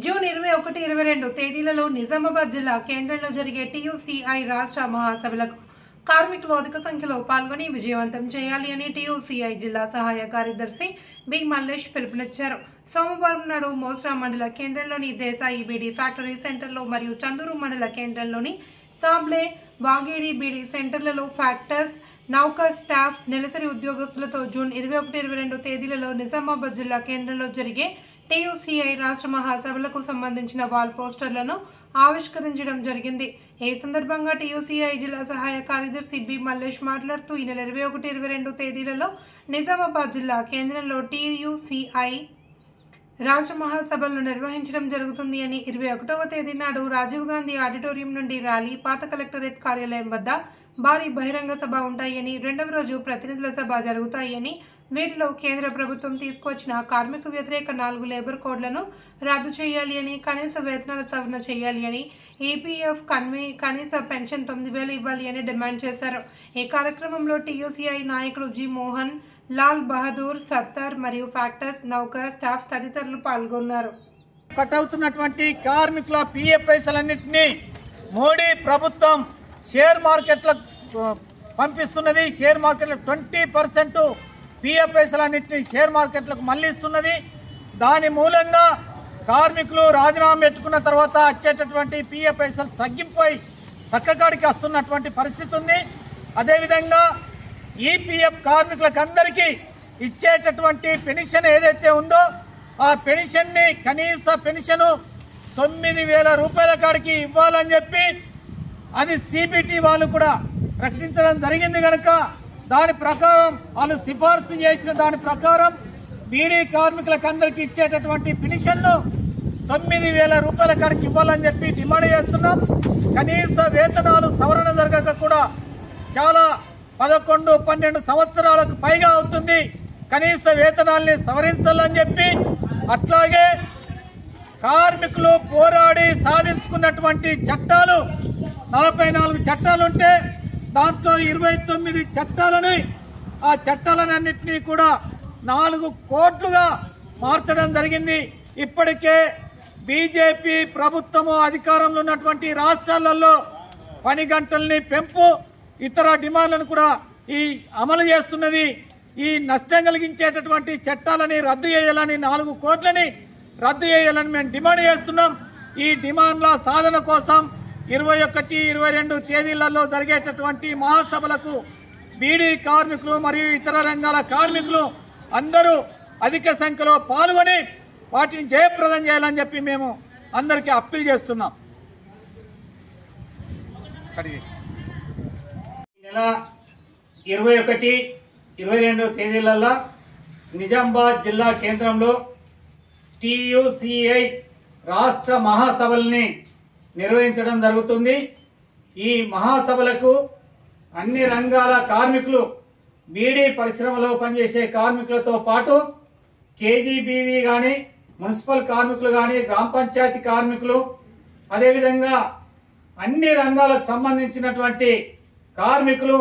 June 21, 22 తేదీలలో నిజామాబాద్ జిల్లా కేంద్రంలో జరిగే టీయూసీఐ రాష్ట్ర మహాసభలకు కార్మికులు అధిక సంఖ్యలో పాల్గొని విజయవంతం చేయాలి అని టీయూసీఐ జిల్లా సహాయ కార్యదర్శి బి మల్లేష్ పిలుపునిచ్చారు. సోమవారం నాడు మోస్రా మండల కేంద్రంలోని దేశాయి బీడీ ఫ్యాక్టరీ సెంటర్లో మరియు చందూరు మండల కేంద్రంలోని సాబ్లే వాగేడి బీడీ సెంటర్లలో ఫ్యాక్టర్స్ నౌకా స్టాఫ్ నెలసరి ఉద్యోగస్తులతో జూన్ 21, 22 తేదీలలో నిజామాబాద్ జిల్లా కేంద్రంలో జరిగే టీయూసీఐ రాష్ట్ర మహాసభలకు సంబంధించిన వాల్ పోస్టర్లను ఆవిష్కరించడం జరిగింది. ఈ సందర్భంగా టీయూసీఐ జిల్లా సహాయ కార్యదర్శి బి మల్లేష్ మాట్లాడుతూ ఈ నెల 21, 22 తేదీలలో నిజామాబాద్ జిల్లా కేంద్రంలో టీయూసీఐ రాష్ట్ర మహాసభలను నిర్వహించడం జరుగుతుంది అని 21వ తేదీ నాడు రాజీవ్ గాంధీ ఆడిటోరియం నుండి ర్యాలీ, పాత కలెక్టరేట్ కార్యాలయం వద్ద భారీ బహిరంగ సభ ఉంటాయని, రెండవ రోజు ప్రతినిధుల సభ జరుగుతాయని, వీటిలో కేంద్ర ప్రభుత్వం తీసుకువచ్చిన కార్మిక వ్యతిరేక 4 లేబర్ కోడ్లను రద్దు చేయాలి అని, కనీస వేతనాల సవరణ చేయాలి అని, ఈపీఎఫ్ కనీస పెన్షన్ 9,000 ఇవ్వాలి అని డిమాండ్ చేశారు. ఈ కార్యక్రమంలో టీయూసీఐ నాయకులు జి మోహన్, లాల్ బహదూర్, సత్తర్ మరియు ఫ్యాక్టర్స్ నౌకా స్టాఫ్ తదితరులు పాల్గొన్నారు. కట్ అవుతున్నటువంటి కార్మికుల పీఎఫ్ పైసలన్నింటినీ మోడీ ప్రభుత్వం షేర్ మార్కెట్లకు పంపిస్తున్నది. షేర్ మార్కెట్లో 20% పీఎఫ్ పైసలన్నింటినీ షేర్ మార్కెట్లకు మళ్లిస్తున్నది. దాని మూలంగా కార్మికులు రాజీనామా పెట్టుకున్న తర్వాత వచ్చేటటువంటి పీఎఫ్ పైసలు తగ్గిపోయి పక్కకాడికి వస్తున్నటువంటి పరిస్థితి ఉంది. అదేవిధంగా ఈపీఎఫ్ కార్మికులకు అందరికీ ఇచ్చేటటువంటి పెన్షన్ ఏదైతే ఉందో ఆ పెన్షన్ని కనీస పెన్షన్ 9,000 రూపాయల కాడికి ఇవ్వాలని చెప్పి అది సిబిటి వాళ్ళు కూడా ప్రకటించడం జరిగింది. కనుక దాని ప్రకారం వాళ్ళు సిఫార్సు చేసిన దాని ప్రకారం బీడీ కార్మికులకు అందరికీ ఇచ్చేటటువంటి పెన్షన్ను 9,000 రూపాయల కాడికి ఇవ్వాలని చెప్పి డిమాండ్ చేస్తున్నాం. కనీస వేతనాలు సవరణ జరగక కూడా చాలా 11, 12 సంవత్సరాలకు పైగా అవుతుంది. కనీస వేతనాల్ని సవరించాలని చెప్పి, అట్లాగే కార్మికులు పోరాడి సాధించుకున్నటువంటి చట్టాలు 44 చట్టాలుంటే దాంట్లో 29 చట్టాలని ఆ చట్టాలన్నింటినీ కూడా 4 కోట్లుగా మార్చడం జరిగింది. ఇప్పటికే బీజేపీ ప్రభుత్వము అధికారంలో ఉన్నటువంటి రాష్ట్రాలలో పని గంటల్ని పెంపు, ఇతర డిమాండ్లను కూడా ఈ అమలు చేస్తున్నది. ఈ నష్టం కలిగించేటటువంటి చట్టాలని రద్దు చేయాలని, 4 కోట్లని రద్దు చేయాలని మేము డిమాండ్ చేస్తున్నాం. ఈ డిమాండ్ల సాధన కోసం 21, 22 తేదీలలో జరిగేటటువంటి మహాసభలకు బీడీ కార్మికులు మరియు ఇతర రంగాల కార్మికులు అందరూ అధిక సంఖ్యలో పాల్గొని వాటిని జయప్రదం చేయాలని చెప్పి మేము అందరికీ అప్పీల్ చేస్తున్నాం. ఈ నెల 21, 22 తేదీలలో నిజామాబాద్ జిల్లా కేంద్రంలో టీయూసీఐ రాష్ట్ర మహాసభల్ని నిర్వహించడం జరుగుతుంది. ఈ మహాసభలకు అన్ని రంగాల కార్మికులు, బీడీ పరిశ్రమలో పనిచేసే కార్మికులతో పాటు కేజీబీవీ కానీ, మున్సిపల్ కార్మికులు కానీ, గ్రామ పంచాయతీ కార్మికులు, అదేవిధంగా అన్ని రంగాలకు సంబంధించినటువంటి కార్మికులు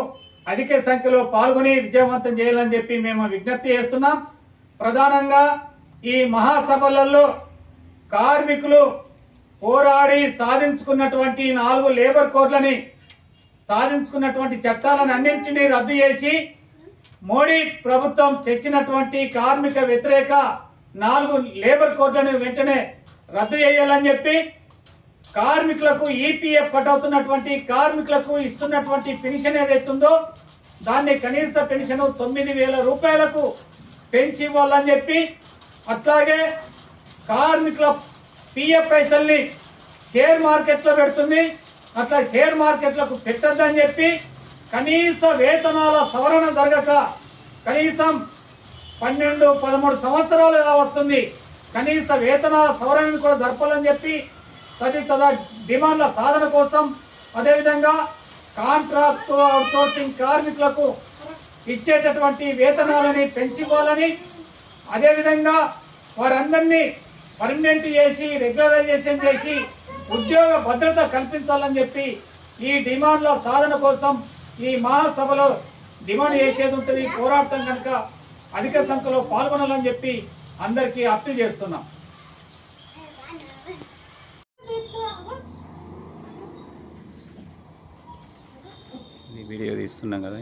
అధిక సంఖ్యలో పాల్గొని విజయవంతం చేయాలని చెప్పి మేము విజ్ఞప్తి చేస్తున్నాం. ప్రధానంగా ఈ మహాసభలలో కార్మికులు పోరాడి సాధించుకున్నటువంటి 4 లేబర్ కోడ్లని, సాధించుకున్నటువంటి చట్టాలను అన్నింటినీ రద్దు చేసి మోడీ ప్రభుత్వం తెచ్చినటువంటి కార్మిక వ్యతిరేక 4 లేబర్ కోడ్లను వెంటనే రద్దు చేయాలని చెప్పి, కార్మికులకు ఈపీఎఫ్ కట్ అవుతున్నటువంటి కార్మికులకు ఇస్తున్నటువంటి పెన్షన్ ఏదైతుందో దాన్ని కనీస పెన్షన్ 9,000 రూపాయలకు పెంచి ఇవ్వాలని చెప్పి, అట్లాగే కార్మికుల పీఎఫ్ పైసల్ని షేర్ మార్కెట్లో పెడుతుంది, అట్లా షేర్ మార్కెట్లకు పెట్టద్దని చెప్పి, కనీస వేతనాల సవరణ జరగక కనీసం 12, 13 సంవత్సరాలుగా వస్తుంది. కనీస వేతనాల సవరణను కూడా జరపాలని చెప్పి తదితర డిమాండ్ల సాధన కోసం, అదేవిధంగా కాంట్రాక్ట్ అవుట్సోర్సింగ్ కార్మికులకు ఇచ్చేటటువంటి వేతనాలని పెంచివ్వాలని, అదేవిధంగా వారందరినీ పర్మనెంట్ చేసి రెగ్యులరైజేషన్ చేసి ఉద్యోగ భద్రత కల్పించాలని చెప్పి ఈ డిమాండ్ల సాధన కోసం ఈ మహాసభలో డిమాండ్ చేసేది ఉంటుంది. పోరాటం కనుక అధిక సంఖ్యలో పాల్గొనాలని చెప్పి అందరికీ అప్పీల్ చేస్తున్నాం. వీడియో తీస్తున్నాం కదా.